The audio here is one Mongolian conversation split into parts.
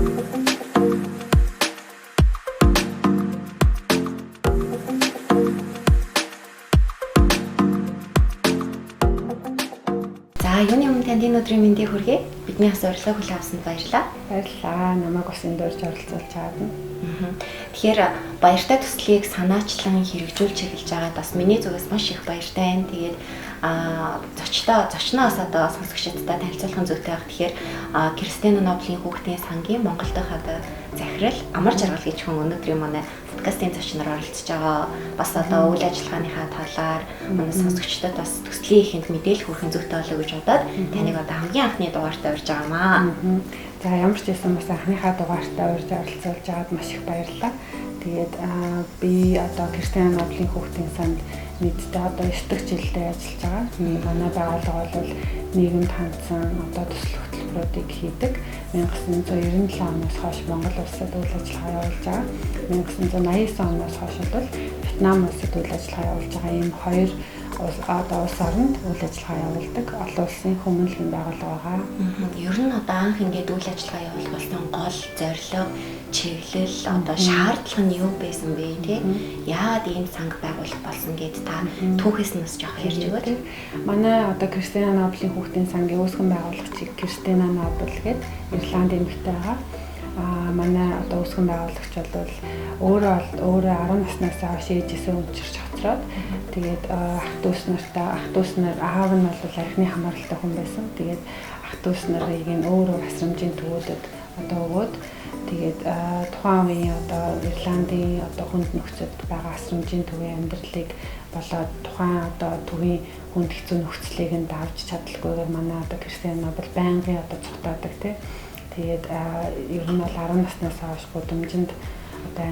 Юуны өмнө танд энэ өдрийн мэндийг хүргэе. Бидний бас урилга хүлээн авсанд баярлалаа. Баярлалаа. Намайг бас энэ дөрж оролцуулж байгаа нь. Тэгэхээр баяртай төслийг санаачлан хэрэгжүүлж эхэлж байгаад бас миний зүгээс маш их баяртай байна. Тэгээд зочноос одоо сонсогчдод танилцуулахын зүйтэй байх. Тэгэхээр Кристиана Ноблийн хүүхдийн сангийн Монгол дахь одоо захирал Амар Жаргал гэж хүн өнөөдрийн манай подкастын зочноор оролцож байгаа. Бас одоо үйл ажиллагааныхаа талаар манай сонсогчдод бас төслийн ихэнд мэдээлэл хүргэх зүйтэй болоо гэж бодоод таныг одоо хамгийн анхны дугаартаа урьж байгаамаа. За ямар ч байсан бас анхныхаа дугаартаа урьж оролцуулж байгаад маш их баярлалаа. Тэгээд би одоо Кристиана Ноблийн хүүхдийн санд нийтдээ одоо 9 жилдээ ажиллаж байгаа. Манай байгууллага бол нийгэмд хандсан одоо төсөл хөтөлбөрүүдийг хийдэг. 1997 оноос хойш Монгол улсад үйл ажиллагаа явуулж байгаа. 1989 оноос хойш бол Вьетнам улсад үйл ажиллагаа явуулж байгаа. Ийм хоёр одоо улс оронд үйл ажиллагаа явуулдаг олон улсын хүмүүнлэгийн байгууллага байгаа. Ер нь одоо анх ингээд үйл ажиллагаа явуулсан гол зорилго, чиглэл, одоо шаардлага нь юу байсан бэ те? Яагаад ийм санг байгуулах болсон гэд та түүхээс нь бас жоох ярьж өгөөд. Манай одоо Кристиана Ноблийн хүүхдийн сангийн үүсгэн байгуулагчийг Кристиана Нобл гэдэг Ирланд эмэгтэй байгаа. Манай одоо үүсгэн байгуулагч бол өөрөө 10 наснаас хойш ээжээсээ өмчирч хоцроод тэгээд ах дүүс нар аав нь бол архины хамааралтай хүн байсан. Тэгээд ах дүүс нарыг нь өөрөө асрамжийн төвөдөд одоо өгөөд тэгээд тухайн үеийн одоо Ирландын одоо хүнд нөхцөд байгаа асрамжийн төвийн амьдралыг болоод тухайн одоо төвийн хүнд хэцүү нөхцөлийг нь давж чадлаггүйгээр манай одоо Кристиана Нобл байнгын одоо цогтоодаг тий. Тэгээд ер нь бол 10 наснаас хойш гудамжинд одоо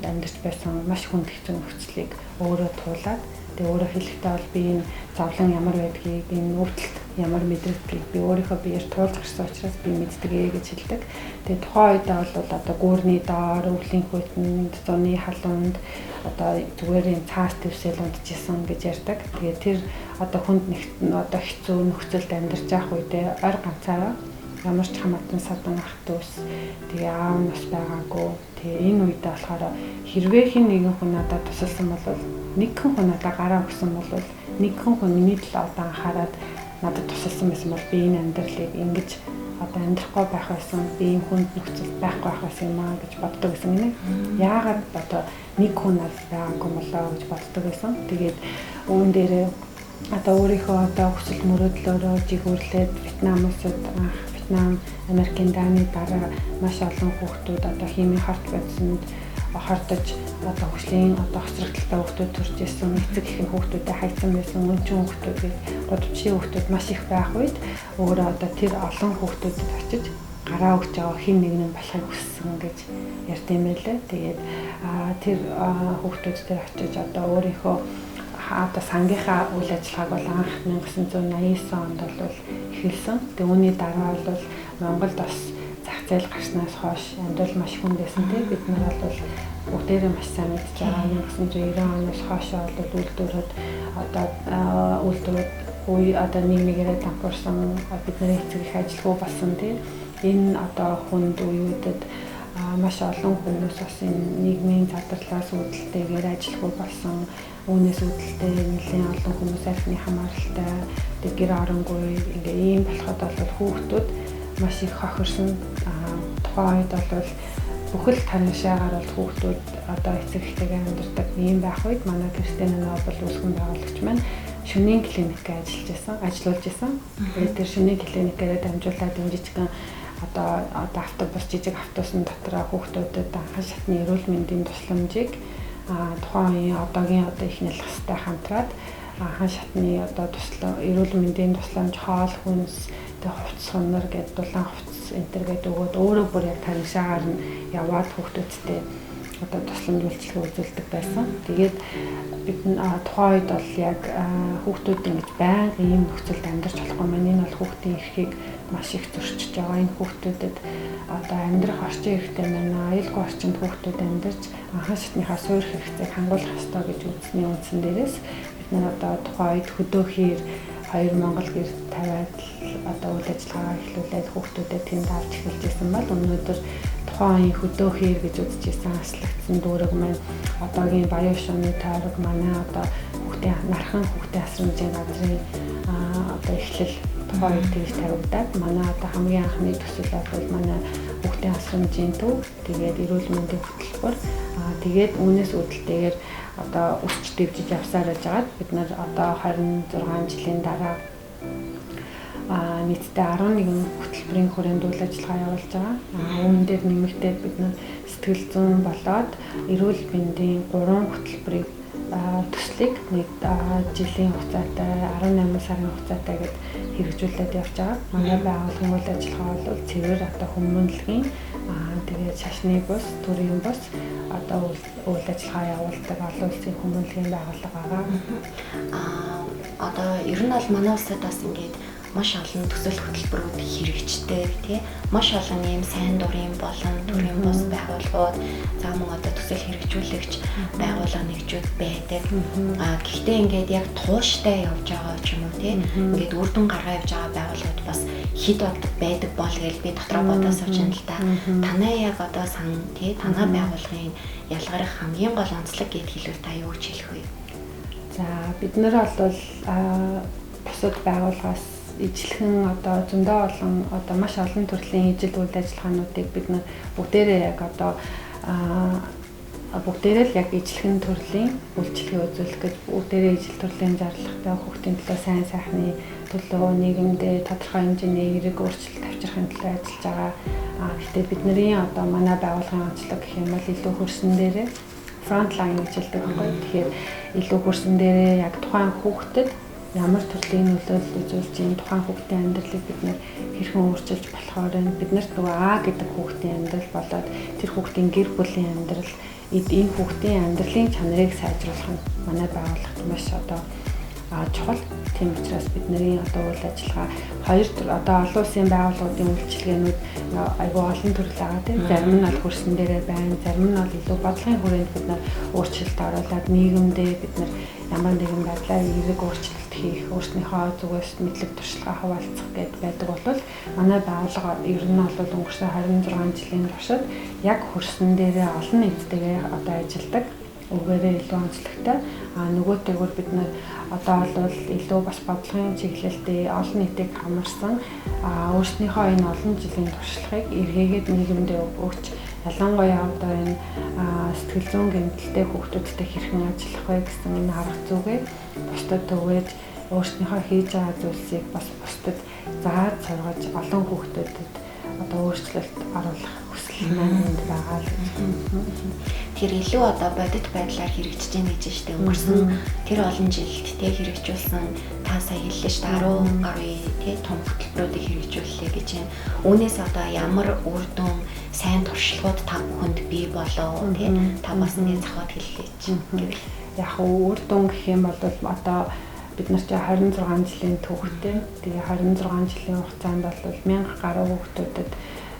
амьдарч байсан маш хүнд хэцүү нөхцөлийг өөрөө туулаад тэгээд өөрөө хэлэхдээ бол би энэ зовлон ямар байдгийг, энэ өвдөлт ямар мэдрэгдгийг би өөрийнхөө биеэр туулж гарсан учраас би мэддэг гэж хэлдэг. Тэгээд тухайн үедээ бол одоо гүүрний доор, өвлийн хүйтэнд, зуны халуунд одоо зүгээр юм цаас твсэл унтжсэн гэж ярьдаг. Тэгээд тэр одоо хүнд одоо хэцүү нөхцөлд амьдарч байх үедээ ойр ганцаараа ямар ч хамаатан садан ах дүүс тэгээ аав нь бас байгаагүй. Тэгээ энэ үедээ болохоор хэрвээ хэн нэгэн хүн надад тусалсан бол нэгэн хүн надад гараа өгсөн бол нэгэн хүн миний төлөө одоо анхаарад надад тусалсан байсан бол би энэ амьдралыг ингэж одоо амьдрахгүй байх байсан, би энэ хүнд нөхцөлд байхгүй байх байсан юм аа гэж боддог гэсэн юм. Яагаад одоо нэг хүн надад байгаагүй болоо гэж боддог байсан. Тэгээд үүн дээрээ одоо өөрийнхөө одоо хүсэл мөрөөдлөөрөө жигүүрлээд Вьетнам улсад Вьетнам, Америкийн дааны дараа маш олон хүүхдүүд одоо химийн хорт бодсонд хортож одоо хөгжлийн одоо хоцрогдолтой хүүхдүүд төрж ирсэн, эцэг эхийн хүүхдүүдэд хайцсан байсан, өнчин хүүхдүүд гээд гудамжийн хүүхдүүд маш их байх үед өөрөө одоо тэр олон хүүхдүүдэд очиж гараа өгч байгаа хэн нэг нь болохыг хүссэн гэж ярьд юм байлээ. Тэгээд тэр хүүхдүүд дээр очиж одоо өөрийнхөө одоо сангийнхаа үйл ажиллагааг бол анх 1989 онд бол эхэлсэн. Тэгээ үүний дараа бол Монголд бас зах зээл гарснаас хойш амьдрал маш хүнд байсан тийм бид нар бол бүгдээрээ маш сайн мэдж байгаа. 1990 оноос хойш бол үйлдвэрүүд одоо үйлдвэрүүд үе одоо нийгмээрээ дампуурсан бидний эцэг их ажилгүй болсон тийм энэ одоо хүнд үеүүдэд маш олон хүмүүс бас энэ нийгмийн задарлаас үүдэлтэйгээр ажилгүй болсон. Үүнээс үүдэлтэй нэлийн олон хүмүүс архины хамааралтай тэг гэр оронгүй ингээ ийм болоход бол хүүхдүүд маш их хохирсон. Тухайн үед бол бүхэл танишаагаар бол хүүхдүүд одоо эцэг эхтэйгээ амьдардаг ийм байх үед манай Кристиана Нобл үүсгэн байгуулагч маань шөнийн клиникээр ажиллуулж исэн. Тэгээд тэр шөнийн клиникээр дамжуулаад жижигхэн одоо автобус жижиг автобусны дотроо хүүхдүүдэд анхан шатны эрүүл мэндийн тусламжийг тухайн үеийн одоогийн одоо их нэлхстэй хамтраад анхан шатны одоо эрүүл мэндийн тусламж хоол хүнс тэг хувцс хонор гэдэг дулаан хувцс энтер гэдэг өгөөд өөрөө бүр яг танишаагаар нь яваад хүүхдүүдтэй одоо тусламж үйлчилгээ үзүүлдэг байсан. Тэгээд бид тухайн үед бол яг хүүхдүүд ингэж байнга ийм нөхцөлд амьдарч болохгүй маань энэ бол хүүхдийн эрхийг маш их зөрчиж байгаа. Энэ хүүхдүүдэд одоо амьдрах орчин хэрэгтэй манай аюулгүй орчинд хүүхдүүд амьдарч анхан шатныхаа суурь хэрэгцээг хангуулах ёстой гэж үзсний үндсэн дээрээс бид нар одоо тухайн үед хөдөөхээр 2 Монгол гэр тавиад одоо үйл ажиллагаа эхлүүлээд хүүхдүүдэд тэнд авч эхэлж байсан бол өнөөдөр тухайн хөдөө хээр гэж үзчихсэн аслагдсан дүүрэг маань одоогийн Баян шууны тойрог манай одоо хүүхдийн нархан хүүхдийн асрамжийн газрын одоо эхлэл тухайн үед тэгж тавигдаад манай одоо хамгийн анхны төсөл бол манай хүүхдийн асрамжийн төв тэгээд эрүүл мэндийн хөтөлбөр тэгээд үүнээс үүдэлтэйгээр одоо өсч дэвжиж явсаар байж байгаад бид нар одоо 26 жилийн дараа нийтдээ 11 хөтөлбөрийн хүрээнд үйл ажиллагаа явуулж байгаа. Үүн дээр нэмэгдээд бид нар сэтгэл зүйн болоод эрүүл мэндийн 3 хөтөлбөрийг төслийг нэг жилийн хугацаатай 18 сарын хугацаатай гээд хэрэгжүүлээд явж байгаа. Манай байгууллагын үйл ажиллагаа бол цэвэр одоо хүмүүнлэгийн тэгээд шашны бус, төрийн бус одоо үйл ажиллагаа явуулдаг олон улсын хүмүүнлэгийн байгууллага байгаа. Одоо ер нь бол манай улсад бас ингээд маш олон төсөл хөтөлбөрүүд хэрэгждэг тий. Маш олон ийм сайн дурын болон төрийн бус байгууллагууд за мөн одоо төсөл хэрэгжүүлэгч байгууллага нэгжүүд байдаг. Гэхдээ ингээд яг тууштай явж байгаа ч юм уу тий. Ингээд үр дүн гаргаа явж байгаа байгууллагууд бас хэд байдаг бол гэж би дотроо бодож сууж байна л да. Танай яг одоо сан тий танай байгууллагын ялгарх хамгийн гол онцлог гэд хэлвэл та юу гэж хэлэх вэ? За бид нар бол бусад байгууллагаас ижлэхэн одоо зөндөө олон одоо маш олон төрлийн ижил үйл ажиллагаануудыг бид нар бүгдээрээ яг одоо бүгдээрээ л яг ижлэхэн төрлийн үйлчлэгээ үзүүлэх гэж бүгдээрээ ижил төрлийн зарлахтай хүүхдийн төлөө сайн сайхны төлөө нийгэмдээ тодорхой хэмжээний эерэг өөрчлөлт авчрахын төлөө ажиллаж байгаа. Гэхдээ бидний одоо манай байгууллагын онцлог гэх юм бол илүү хөрсөн дээрээ frontline гэж хэлдэг байхгүй. Тэгэхээр илүү хөрсөн дээрээ яг тухайн хүүхдэд ямар төрлийн нөлөөлөл үзүүлж ийм тухайн хүүхдийн амьдралыг бид нэр хэрхэн өөрчилж болохоор биднэрт нөгөө А гэдэг хүүхдийн амьдрал болоод тэр хүүхдийн гэр бүлийн амьдрал энэ хүүхдийн амьдралын чанарыг сайжруулах нь манай байгууллагт маш одоо чухал. Тийм учраас бидний одоо үйл ажиллагаа хоёр одоо олон улсын байгууллагуудын үйлчилгээнүүд айгүй олон төрөл байгаа тийм. Зарим нь бол хөрсөн дээрээ байна, зарим нь бол илүү бодлогын хүрээнд бид нар өөрчлөлт оруулаад нийгэмдээ бид нар ямар нэгэн байдлаар эерэг өөрчлөлт хийх, өөрснийхөө зүгээс мэдлэг туршлагаа хуваалцах гэдэг байдаг бол манай байгууллага ер нь бол өнгөрсөн 26 жилийн туршид яг хөрсөн дээрээ олон нийттэйгээ одоо ажилладаг. Үгээрээ илүү онцлогтой. Нөгөөтэйгөр бид нар одоо бол илүү бас бодлогын чиглэлдээ олон нийтийг хамарсан өөрснийхөө энэ олон жилийн туршлагыг эргээгээд нийгэмдээ өгч ялангуяа одоо энэ сэтгэл зүйн гэмтэлтэй хүүхдүүдтэй хэрхэн ажиллах вэ гэсэн энэ арга зүгээ бусдад өгөөж өөрснийхөө хийж байгаа зүйлсийг бас бусдад зааж сургаж олон хүүхдүүдэд одоо өөрчлөлт оруулах хүсэл маань байгаа л гэж. Тэр илүү одоо бодит байдлаар хэрэгжиж байна гэж штэ өнгөрсөн тэр олон жилд тэ хэрэгжүүлсэн та сая хэллээ штэ 10 гаруй тэ том хөтөлбөрүүдийг хэрэгжүүллээ гэж байна. Үүнээс одоо ямар үр дүн сайн туршлагууд та бүхэнд бий болоо тэ та бас нэг зохиод хэллээч гэвэл яг үр дүн гэх юм бол одоо бид нар чи 26 жилийн түүхтэй. Тэгээ 26 жилийн хугацаанд бол 1000 гаруй хүүхдүүдэд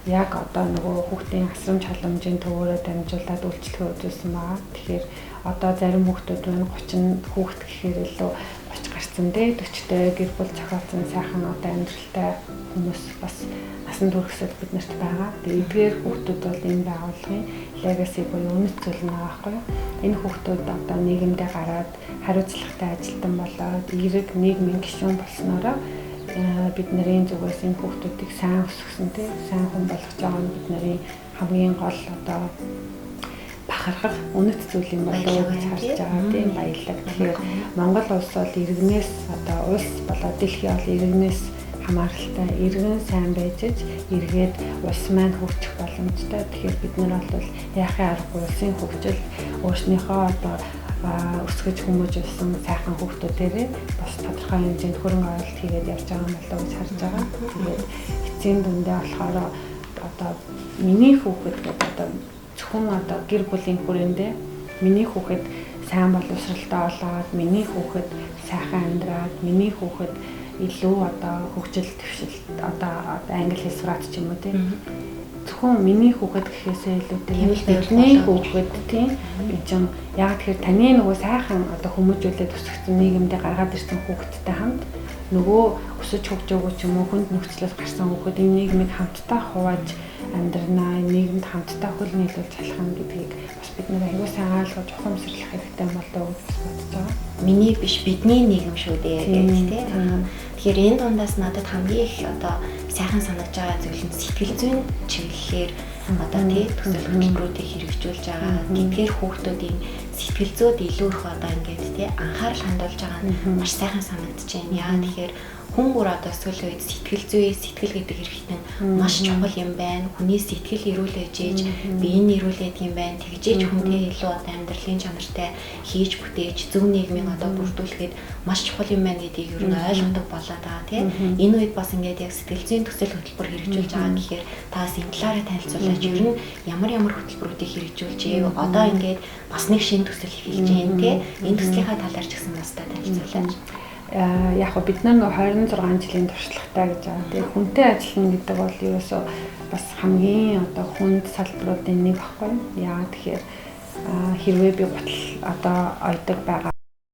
яг одоо нөгөө хүүхдийн асрамж халамжийн төвөөрөө дамжуулаад үйлчлэгээ үзүүлсэн байгаа. Тэгэхээр одоо зарим хүүхдүүд байна 30 хүүхд гэхээр илүү 30 гарсан дээ 40-тэй гэр бүл зохиолсон сайхан одоо амьдралтай хүмүүс бас насан туршид бид нарт байгаа. Тэгээ эдгээр хүүхдүүд бол энэ байгууллагын legacy буюу үнэт зүйл нэг аахгүй. Энэ хүүхдүүд одоо нийгэмдээ гараад хариуцлагатай ажилтан болоод эерэг нийгмийн гишүүн болсноороо бидний зүгээс энэ хүүхдүүдийг сайн өсгсөн тий сайн хүн болгож байгаа нь бидний хамгийн гол одоо бахархах үнэт зүйл юм болоо гэж харж байгаа тийм баялаг. Тэгэхээр Монгол улс бол иргэнээс одоо улс болоод дэлхий бол иргэнээс хамааралтай иргэн сайн байж эргээд улс маань хөгжих боломжтой. Тэгэхээр бид нар бол яахын аргагүй улсын хөгжил өөрснийхөө одоо өсгөж хүмүүжүүлсэн сайхан хүүхдүүдээрээ бас тодорхой хэмжээнд хөрөнгө оруулалт хийгээд явж байгаа юм болоо гэж харж байгаа. Тэгээд эцсийн дүндээ болохоор одоо миний хүүхэд гэдэг одоо зөвхөн одоо гэр бүлийн хүрээндээ миний хүүхэд сайн боловсралтай болоод миний хүүхэд сайхан амьдраад миний хүүхэд илүү одоо хөгжил төвшөлт одоо англи хэл сураад ч юм уу тийм зөвхөн миний хүүхэд гэхээсээ илүүтэй бидний хүүхэд тийм энэ чинь яг тэгэхээр таны нөгөө сайхан одоо хүмүүжүүлээд өсгсөн нийгэмдээ гаргаад ирсэн хүүхэдтэй хамт нөгөө өсөж хөгжөөгүй ч юм уу хүнд нөхцлөд гарсан хүүхэд энэ нийгмийг хамтдаа хувааж амьдрнаа, нийгэм нийгэмд хамтдаа хөл нийлүүлж болох юм гэдгийг бас бид нэр аюул сайн ойлгож ухамсарлах хэрэгтэй юм болоо гэж бодож байгаа. Миний биш бидний нийгэм шүү дээ гэдэг тийм. Тэгэхээр энэ дундаас надад хамгийн их одоо сайхан санагдж байгаа зүйл нь сэтгэл зүйн чиглэлээр одоо тий төсөл хөтөлбөрүүдийг хэрэгжүүлж байгаа. Тэдгээр хүүхдүүдийн сэтгэл зүйд илүү их одоо ингээд тий анхаарал хандуулж байгаа нь маш сайхан санагдаж байна. Яа тэгэхээр хүн бүр одоо сүүлийн үед сэтгэл зүй, сэтгэл гэдэг хэрэгтэн маш чухал юм байна. Хүний сэтгэл эрүүлж ээж, биеийг эрүүлээд юм байна. Тэгжээж хүнтэй илүү одоо амьдралын чанартай хийж бүтээж зөв нийгмийг одоо бүрдүүлэхэд маш чухал юм байна гэдгийг ер нь ойлгодог болоод байгаа тийм. Энэ үед бас ингээд яг сэтгэл зүйн төсөл хөтөлбөр хэрэгжүүлж байгаа гэхээр таас энэ талаараа танилцуулаач. Ер нь ямар хөтөлбөрүүдийг хэрэгжүүлж ээ. Одоо ингээд бас нэг шинэ төсөл эхэлж байна тийм. Энэ төслийнхаа талаар ч гэсэн бас та танилцуулаач. Яг бид нар 26 жилийн туршлагатай гэж байгаа. Тэгээ хүнтэй ажиллана гэдэг бол ерөөсөө бас хамгийн одоо хүнд салбаруудын нэг баггүй. Яагаад тэгэхээр хэрвээ би гутал одоо ойдог байгаа